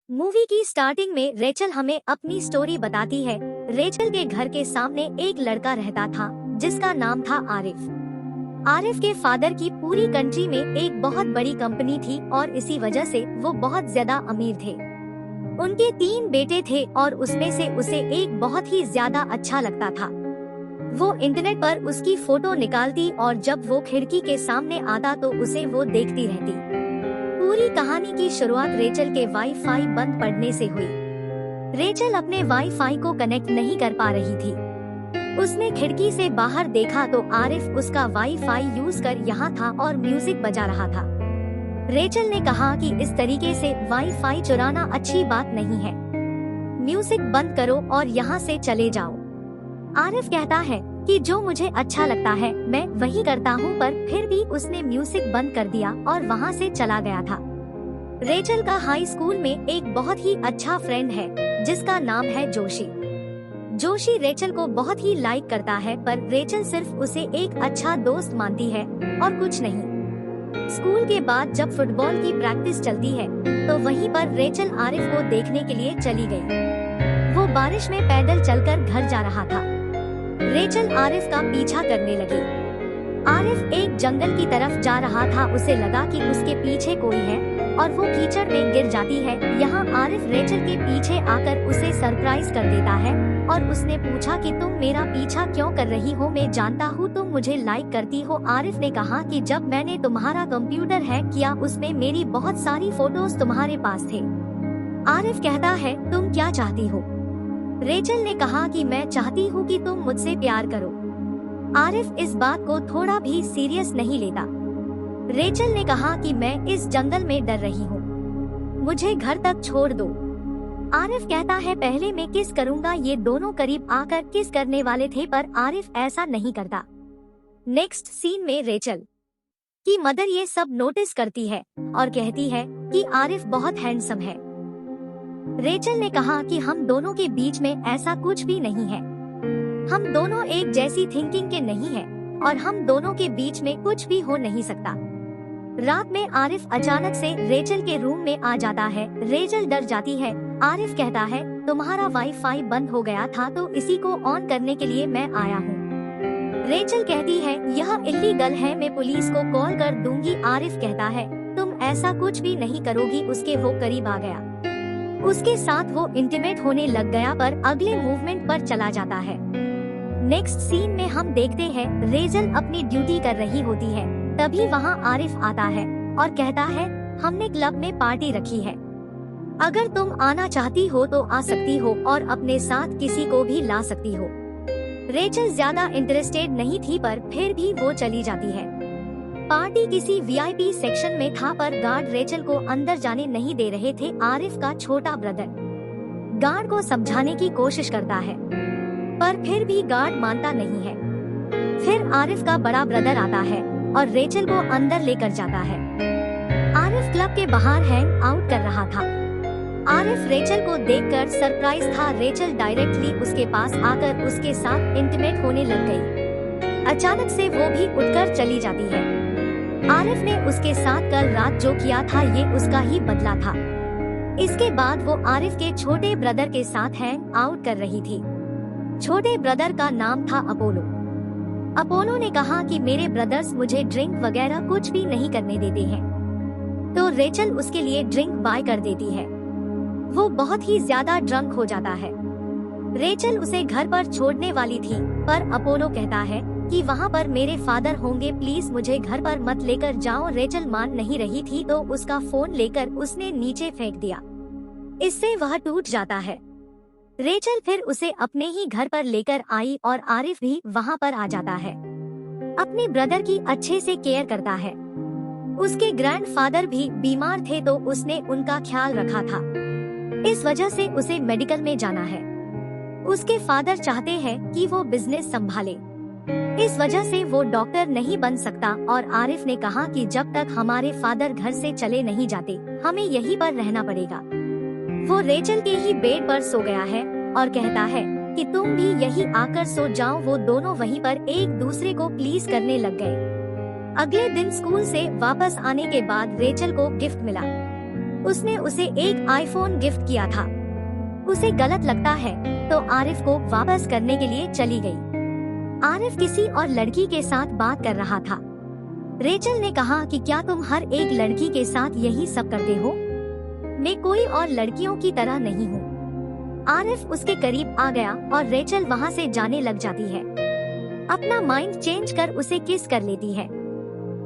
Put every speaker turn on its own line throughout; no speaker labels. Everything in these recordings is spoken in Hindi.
मूवी की स्टार्टिंग में रेचल हमें अपनी स्टोरी बताती है। रेचल के घर के सामने एक लड़का रहता था जिसका नाम था आरिफ। आरिफ के फादर की पूरी कंट्री में एक बहुत बड़ी कंपनी थी और इसी वजह से वो बहुत ज्यादा अमीर थे। उनके 3 बेटे थे और उसमें से उसे एक बहुत ही ज्यादा अच्छा लगता था। वो इंटरनेट पर उसकी फोटो निकालती और जब वो खिड़की के सामने आता तो उसे वो देखती रहती। पूरी कहानी की शुरुआत रेचल के वाईफाई बंद पड़ने से हुई। रेचल अपने वाईफाई को कनेक्ट नहीं कर पा रही थी। उसने खिड़की से बाहर देखा तो आरिफ उसका वाईफाई यूज कर यहाँ था और म्यूजिक बजा रहा था। रेचल ने कहा कि इस तरीके से वाईफाई चुराना अच्छी बात नहीं है। म्यूजिक बंद करो और यहाँ से चले जाओ। आरिफ कहता है कि जो मुझे अच्छा लगता है मैं वही करता हूँ, पर फिर भी उसने म्यूजिक बंद कर दिया और वहाँ से चला गया था। रेचल का हाई स्कूल में एक बहुत ही अच्छा फ्रेंड है जिसका नाम है जोशी। जोशी रेचल को बहुत ही लाइक करता है, पर रेचल सिर्फ उसे एक अच्छा दोस्त मानती है और कुछ नहीं। स्कूल के बाद जब फुटबॉल की प्रैक्टिस चलती है तो वहीं पर रेचल आरिफ को देखने के लिए चली गई। वो बारिश में पैदल चलकर घर जा रहा था। रेचल आरिफ का पीछा करने लगी। आरिफ एक जंगल की तरफ जा रहा था। उसे लगा कि उसके पीछे कोई है और वो कीचड़ में गिर जाती है। यहाँ आरिफ रेचल के पीछे आकर उसे सरप्राइज कर देता है और उसने पूछा कि तुम मेरा पीछा क्यों कर रही हो, मैं जानता हूँ तुम मुझे लाइक करती हो। आरिफ ने कहा कि जब मैंने तुम्हारा कंप्यूटर हैक किया उसमें मेरी बहुत सारी फोटोज तुम्हारे पास थे। आरिफ कहता है तुम क्या चाहती हो? रेचल ने कहा कि मैं चाहती हूँ कि तुम मुझसे प्यार करो। आरिफ इस बात को थोड़ा भी सीरियस नहीं लेता। रेचल ने कहा कि मैं इस जंगल में डर रही हूँ, मुझे घर तक छोड़ दो। आरिफ कहता है पहले मैं किस करूँगा। ये दोनों करीब आकर किस करने वाले थे पर आरिफ ऐसा नहीं करता। नेक्स्ट सीन में रेचल की मदर ये सब नोटिस करती है और कहती है कि आरिफ बहुत हैंडसम है। रेचल ने कहा कि हम दोनों के बीच में ऐसा कुछ भी नहीं है, हम दोनों एक जैसी थिंकिंग के नहीं हैं और हम दोनों के बीच में कुछ भी हो नहीं सकता। रात में आरिफ अचानक से रेचल के रूम में आ जाता है। रेचल डर जाती है। आरिफ कहता है तुम्हारा वाईफाई बंद हो गया था तो इसी को ऑन करने के लिए मैं आया हूँ। रेचल कहती है यह इल्लीगल है, मैं पुलिस को कॉल कर दूंगी। आरिफ कहता है तुम ऐसा कुछ भी नहीं करोगी। उसके वो करीब आ गया, उसके साथ वो इंटीमेट होने लग गया पर अगले मूवमेंट पर चला जाता है। नेक्स्ट सीन में हम देखते हैं रेचल अपनी ड्यूटी कर रही होती है। तभी वहाँ आरिफ आता है और कहता है हमने क्लब में पार्टी रखी है, अगर तुम आना चाहती हो तो आ सकती हो और अपने साथ किसी को भी ला सकती हो। रेचल ज्यादा इंटरेस्टेड नहीं थी पर फिर भी वो चली जाती है। पार्टी किसी वीआईपी सेक्शन में था पर गार्ड रेचल को अंदर जाने नहीं दे रहे थे। आरिफ का छोटा ब्रदर गार्ड को समझाने की कोशिश करता है पर फिर भी गार्ड मानता नहीं है। फिर आरिफ का बड़ा ब्रदर आता है और रेचल को अंदर लेकर जाता है। आरिफ क्लब के बाहर हैंग आउट कर रहा था। आरिफ रेचल को देखकर सरप्राइज था। रेचल डायरेक्टली उसके पास आकर उसके साथ इंटीमेट होने लग गई। अचानक से वो भी उठकर चली जाती है। आरिफ ने उसके साथ कल रात जो किया था ये उसका ही बदला था। इसके बाद वो आरिफ के छोटे ब्रदर के साथ हैंग आउट कर रही थी। छोटे ब्रदर का नाम था अपोलो। अपोलो ने कहा कि मेरे ब्रदर्स मुझे ड्रिंक वगैरह कुछ भी नहीं करने देते हैं, तो रेचल उसके लिए ड्रिंक बाय कर देती है। वो बहुत ही ज्यादा ड्रंक हो जाता है। रेचल उसे घर पर छोड़ने वाली थी पर अपोलो कहता है कि वहाँ पर मेरे फादर होंगे, प्लीज मुझे घर पर मत लेकर जाओ। रेचल मान नहीं रही थी तो उसका फोन लेकर उसने नीचे फेंक दिया। इससे वह टूट जाता है। रेचल फिर उसे अपने ही घर पर लेकर आई और आरिफ भी वहाँ पर आ जाता है। अपने ब्रदर की अच्छे से केयर करता है। उसके ग्रैंडफादर भी बीमार थे तो उसने उनका ख्याल रखा था। इस वजह से उसे मेडिकल में जाना है। उसके फादर चाहते हैं कि वो बिजनेस संभाले, इस वजह से वो डॉक्टर नहीं बन सकता और आरिफ ने कहा कि जब तक हमारे फादर घर से चले नहीं जाते हमें यहीं पर रहना पड़ेगा। वो रेचल के ही बेड पर सो गया है और कहता है कि तुम भी यहीं आकर सो जाओ। वो दोनों वहीं पर एक दूसरे को प्लीज करने लग गए। अगले दिन स्कूल से वापस आने के बाद रेचल को गिफ्ट मिला। उसने उसे एक आईफोन गिफ्ट किया था। उसे गलत लगता है तो आरिफ को वापस करने के लिए चली गई। आरिफ किसी और लड़की के साथ बात कर रहा था। रेचल ने कहा कि क्या तुम हर एक लड़की के साथ यही सब करते हो? मैं कोई और लड़कियों की तरह नहीं हूँ। आरिफ उसके करीब आ गया और रेचल वहाँ से जाने लग जाती है। अपना माइंड चेंज कर उसे किस कर लेती है।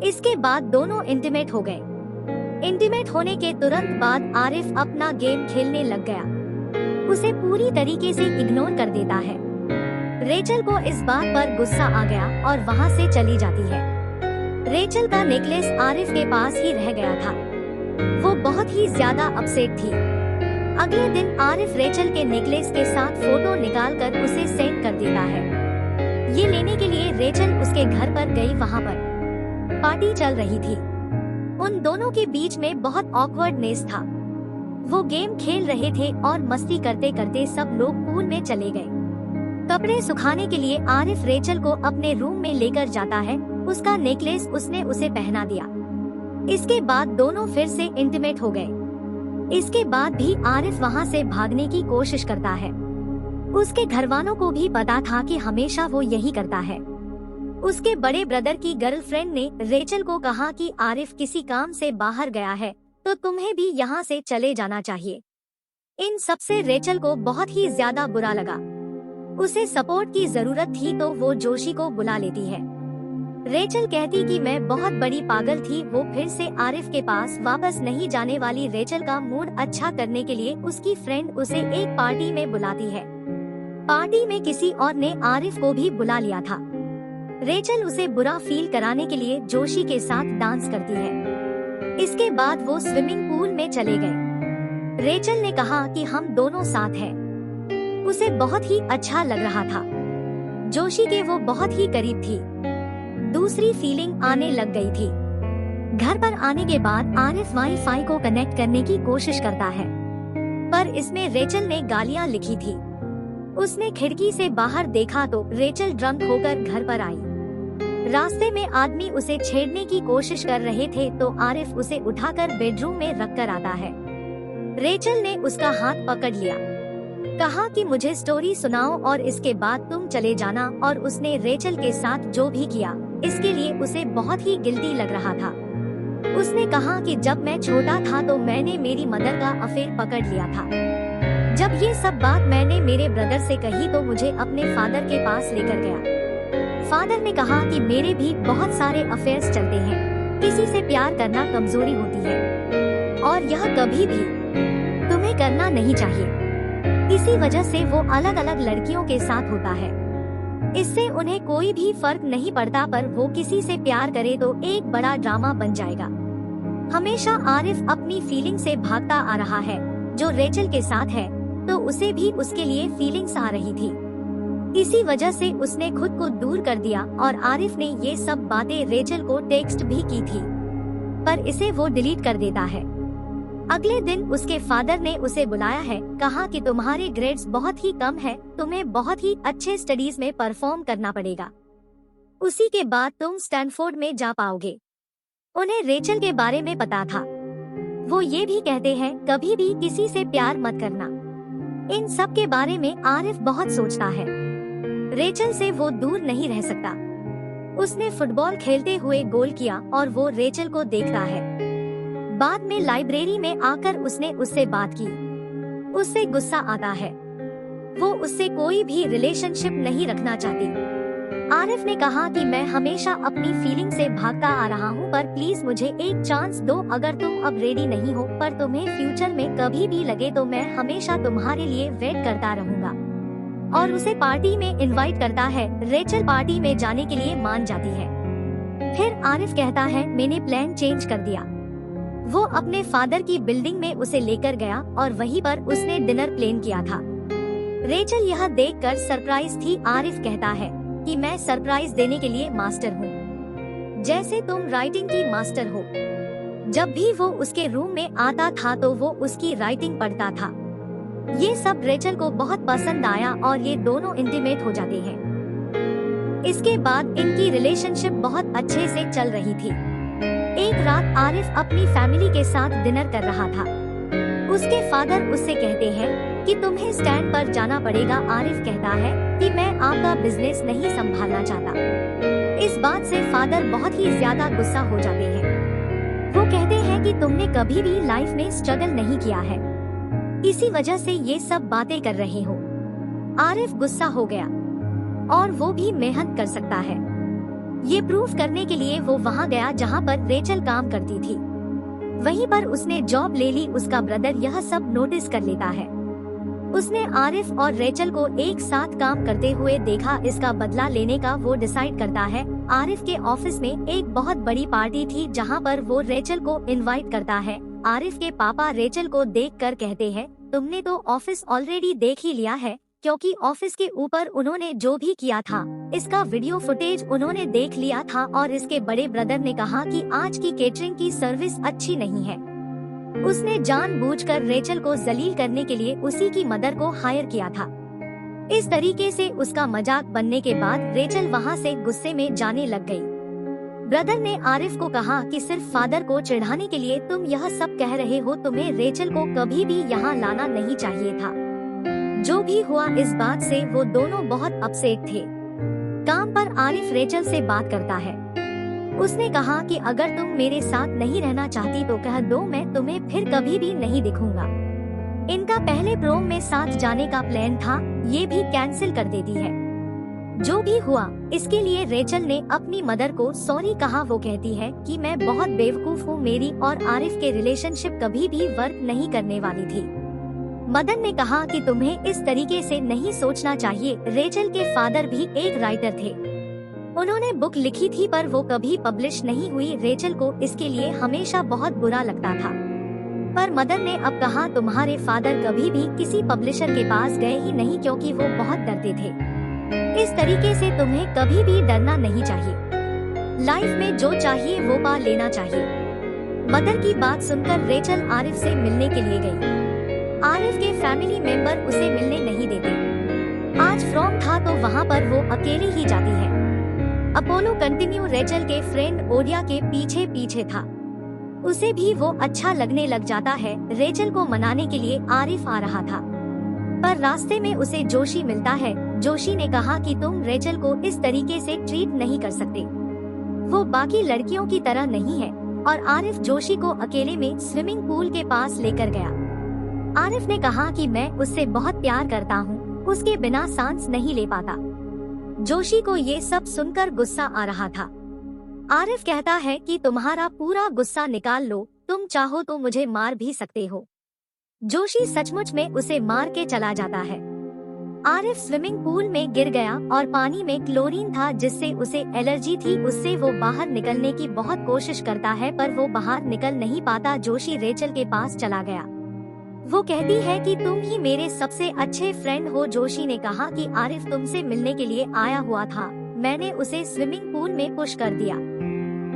इसके बाद दोनों इंटीमेट हो गए। इंटीमेट होने के तुरंत बाद आरिफ अपना गेम खेलने लग गया। उसे पूरी तरीके से इग्नोर कर देता है। रेचल को इस बात पर गुस्सा आ गया और वहाँ से चली जाती है। रेचल का नेकलेस आरिफ के पास ही रह गया था। वो बहुत ही ज्यादा अपसेट थी। अगले दिन आरिफ रेचल के नेकलेस के साथ फोटो निकालकर उसे सेंड कर देता है। ये लेने के लिए रेचल उसके घर पर गई। वहाँ पर पार्टी चल रही थी। उन दोनों के बीच में बहुत ऑकवर्डनेस था। वो गेम खेल रहे थे और मस्ती करते करते सब लोग पूल में चले गए। कपड़े सुखाने के लिए आरिफ रेचल को अपने रूम में लेकर जाता है। उसका नेकलेस उसने उसे पहना दिया। इसके बाद दोनों फिर से इंटीमेट हो गए। इसके बाद भी आरिफ वहाँ से भागने की कोशिश करता है। उसके घरवालों को भी पता था कि हमेशा वो यही करता है। उसके बड़े ब्रदर की गर्लफ्रेंड ने रेचल को कहा कि आरिफ किसी काम से बाहर गया है तो तुम्हें भी यहाँ से चले जाना चाहिए। इन सब से रेचल को बहुत ही ज्यादा बुरा लगा। उसे सपोर्ट की जरूरत थी तो वो जोशी को बुला लेती है। रेचल कहती कि मैं बहुत बड़ी पागल थी। वो फिर से आरिफ के पास वापस नहीं जाने वाली रेचल का मूड अच्छा करने के लिए उसकी फ्रेंड उसे एक पार्टी में बुलाती है। पार्टी में किसी और ने आरिफ को भी बुला लिया था। रेचल उसे बुरा फील कराने के लिए जोशी के साथ डांस करती है। इसके बाद वो स्विमिंग पूल में चले गए। रेचल ने कहा कि हम दोनों साथ हैं। उसे बहुत ही अच्छा लग रहा था। जोशी के वो बहुत ही करीब थी। दूसरी फीलिंग आने लग गई थी। घर पर आने के बाद आरिफ वाईफाई को कनेक्ट करने की कोशिश करता है, पर इसमें रेचल ने गालियां लिखी थी। उसने खिड़की से बाहर देखा तो रेचल ड्रंक होकर घर पर आई। रास्ते में आदमी उसे छेड़ने की कोशिश कर रहे थे तो आरिफ उसे उठाकर बेडरूम में रखकर आता है। रेचल ने उसका हाथ पकड़ लिया, कहा कि मुझे स्टोरी सुनाओ और इसके बाद तुम चले जाना। और उसने रेचल के साथ जो भी किया इसके लिए उसे बहुत ही गिल्टी लग रहा था। उसने कहा कि जब मैं छोटा था तो मैंने मेरी मदर का अफेयर पकड़ लिया था। जब ये सब बात मैंने मेरे ब्रदर से कही तो मुझे अपने फादर के पास लेकर गया। फादर ने कहा कि मेरे भी बहुत सारे अफेयर्स चलते हैं। किसी से प्यार करना कमजोरी होती है और यह कभी भी तुम्हें करना नहीं चाहिए। इसी वजह से वो अलग अलग लड़कियों के साथ होता है। इससे उन्हें कोई भी फर्क नहीं पड़ता, पर वो किसी से प्यार करे तो एक बड़ा ड्रामा बन जाएगा। हमेशा आरिफ अपनी फीलिंग से भागता आ रहा है। जो रेचल के साथ है तो उसे भी उसके लिए फीलिंग्स आ रही थी। इसी वजह से उसने खुद को दूर कर दिया और आरिफ ने ये सब बातें रेचल को टेक्स्ट भी की थी, पर इसे वो डिलीट कर देता है। अगले दिन उसके फादर ने उसे बुलाया है। कहा कि तुम्हारे ग्रेड्स बहुत ही कम है, तुम्हें बहुत ही अच्छे स्टडीज में परफॉर्म करना पड़ेगा। उसी के बाद तुम स्टैनफोर्ड में जा पाओगे। उन्हें रेचल के बारे में पता था। वो ये भी कहते हैं कभी भी किसी से प्यार मत करना। इन सब के बारे में आरिफ बहुत सोचता है। रेचल से वो दूर नहीं रह सकता। उसने फुटबॉल खेलते हुए गोल किया और वो रेचल को देखता है। बाद में लाइब्रेरी में आकर उसने उससे बात की। उससे गुस्सा आता है। वो उससे कोई भी रिलेशनशिप नहीं रखना चाहती। आरिफ ने कहा कि मैं हमेशा अपनी फीलिंग से भागता आ रहा हूँ, पर प्लीज मुझे एक चांस दो। अगर तुम अब रेडी नहीं हो पर तुम्हें फ्यूचर में कभी भी लगे तो मैं हमेशा तुम्हारे लिए वेट करता रहूँगा। और उसे पार्टी में इनवाइट करता है। रेचल पार्टी में जाने के लिए मान जाती है। फिर आरिफ कहता है मैंने प्लान चेंज कर दिया। वो अपने फादर की बिल्डिंग में उसे लेकर गया और वहीं पर उसने डिनर प्लान किया था। रेचल यह देखकर सरप्राइज थी। आरिफ कहता है कि मैं सरप्राइज देने के लिए मास्टर हूँ, जैसे तुम राइटिंग की मास्टर हो। जब भी वो उसके रूम में आता था तो वो उसकी राइटिंग पढ़ता था। ये सब रेचल को बहुत पसंद आया और ये दोनों इंटीमेट हो जाते हैं। इसके बाद इनकी रिलेशनशिप बहुत अच्छे से चल रही थी। एक रात आरिफ अपनी फैमिली के साथ डिनर कर रहा था। उसके फादर उससे कहते हैं कि तुम्हें स्टैंड पर जाना पड़ेगा। आरिफ कहता है कि मैं आपका बिजनेस नहीं संभालना चाहता। इस बात से फादर बहुत ही ज्यादा गुस्सा हो जाते हैं। वो कहते हैं कि तुमने कभी भी लाइफ में स्ट्रगल नहीं किया है, इसी वजह से ये सब बातें कर रहे हो। आरिफ गुस्सा हो गया और वो भी मेहनत कर सकता है, ये प्रूफ करने के लिए वो वहाँ गया जहाँ पर रेचल काम करती थी। वहीं पर उसने जॉब ले ली। उसका ब्रदर यह सब नोटिस कर लेता है। उसने आरिफ और रेचल को एक साथ काम करते हुए देखा। इसका बदला लेने का वो डिसाइड करता है। आरिफ के ऑफिस में एक बहुत बड़ी पार्टी थी जहाँ पर वो रेचल को इनवाइट करता है। आरिफ के पापा रेचल को देखकर कहते हैं, तुमने तो ऑफिस ऑलरेडी देख ही लिया है, क्योंकि ऑफिस के ऊपर उन्होंने जो भी किया था इसका वीडियो फुटेज उन्होंने देख लिया था। और इसके बड़े ब्रदर ने कहा कि आज की केटरिंग की सर्विस अच्छी नहीं है। उसने जानबूझकर रेचल को जलील करने के लिए उसी की मदर को हायर किया था। इस तरीके से उसका मजाक बनने के बाद रेचल वहाँ से गुस्से में जाने लग गई। ब्रदर ने आरिफ को कहा कि सिर्फ फादर को चिढ़ाने के लिए तुम यह सब कह रहे हो, तुम्हें रेचल को कभी भी यहाँ लाना नहीं चाहिए था। जो भी हुआ इस बात से वो दोनों बहुत अपसेट थे। काम पर आरिफ रेचल से बात करता है। उसने कहा कि अगर तुम मेरे साथ नहीं रहना चाहती तो कह दो, मैं तुम्हें फिर कभी भी नहीं दिखूंगा। इनका पहले प्रोम में साथ जाने का प्लान था, ये भी कैंसिल कर देती है। जो भी हुआ इसके लिए रेचल ने अपनी मदर को सॉरी कहा। वो कहती है कि मैं बहुत बेवकूफ हूँ, मेरी और आरिफ के रिलेशनशिप कभी भी वर्क नहीं करने वाली थी। मदन ने कहा कि तुम्हें इस तरीके से नहीं सोचना चाहिए। रेचल के फादर भी एक राइटर थे, उन्होंने बुक लिखी थी पर वो कभी पब्लिश नहीं हुई। रेचल को इसके लिए हमेशा बहुत बुरा लगता था, पर मदन ने अब कहा तुम्हारे फादर कभी भी किसी पब्लिशर के पास गए ही नहीं, क्योंकि वो बहुत डरते थे। इस तरीके से तुम्हें कभी भी डरना नहीं चाहिए, लाइफ में जो चाहिए वो पा लेना चाहिए। मदर की बात सुनकर रेचल आरिफ से मिलने के लिए गई। आरिफ के फैमिली मेंबर उसे मिलने नहीं देते। आज फ्रॉम था तो वहाँ पर वो अकेली ही जाती है। अपोलो कंटिन्यू रेचल के फ्रेंड ओडिया के पीछे पीछे था। उसे भी वो अच्छा लगने लग जाता है। रेचल को मनाने के लिए आरिफ आ रहा था, पर रास्ते में उसे जोशी मिलता है। जोशी ने कहा कि तुम रेचल को इस तरीके से ट्रीट नहीं कर सकते, वो बाकी लड़कियों की तरह नहीं है। और आरिफ जोशी को अकेले में स्विमिंग पूल के पास लेकर गया। आरिफ ने कहा कि मैं उससे बहुत प्यार करता हूँ, उसके बिना सांस नहीं ले पाता। जोशी को ये सब सुनकर गुस्सा आ रहा था। आरिफ कहता है कि तुम्हारा पूरा गुस्सा निकाल लो, तुम चाहो तो मुझे मार भी सकते हो। जोशी सचमुच में उसे मार के चला जाता है। आरिफ स्विमिंग पूल में गिर गया और पानी में क्लोरीन था जिससे उसे एलर्जी थी। उससे वो बाहर निकलने की बहुत कोशिश करता है पर वो बाहर निकल नहीं पाता। जोशी रेचल के पास चला गया। वो कहती है कि तुम ही मेरे सबसे अच्छे फ्रेंड हो। जोशी ने कहा कि आरिफ तुमसे मिलने के लिए आया हुआ था, मैंने उसे स्विमिंग पूल में पुश कर दिया।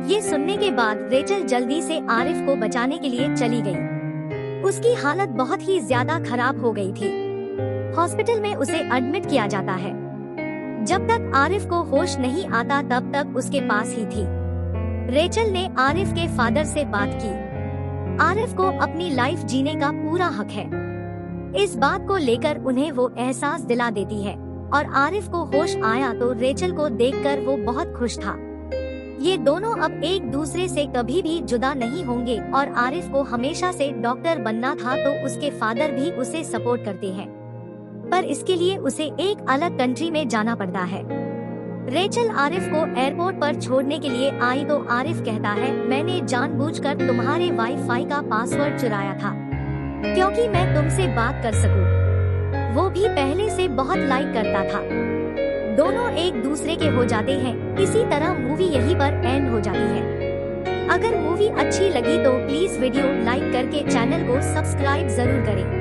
ये सुनने के बाद रेचल जल्दी से आरिफ को बचाने के लिए चली गई। उसकी हालत बहुत ही ज्यादा खराब हो गई थी। हॉस्पिटल में उसे एडमिट किया जाता है। जब तक आरिफ को होश नहीं आता तब तक उसके पास ही थी। रेचल ने आरिफ के फादर से बात की। आरिफ को अपनी लाइफ जीने का पूरा हक है। इस बात को लेकर उन्हें वो एहसास दिला देती है और आरिफ को होश आया तो रेचल को देखकर वो बहुत खुश था। ये दोनों अब एक दूसरे से कभी भी जुदा नहीं होंगे और आरिफ को हमेशा से डॉक्टर बनना था तो उसके फादर भी उसे सपोर्ट करते हैं, पर इसके लिए उसे एक अलग कंट्री में जाना पड़ता है। रेचल आरिफ को एयरपोर्ट पर छोड़ने के लिए आई तो आरिफ कहता है मैंने जानबूझकर तुम्हारे वाईफाई का पासवर्ड चुराया था क्योंकि मैं तुमसे बात कर सकूं। वो भी पहले से बहुत लाइक करता था। दोनों एक दूसरे के हो जाते हैं। इसी तरह मूवी यहीं पर एंड हो जाती है। अगर मूवी अच्छी लगी तो प्लीज वीडियो लाइक करके चैनल को सब्सक्राइब जरूर करें।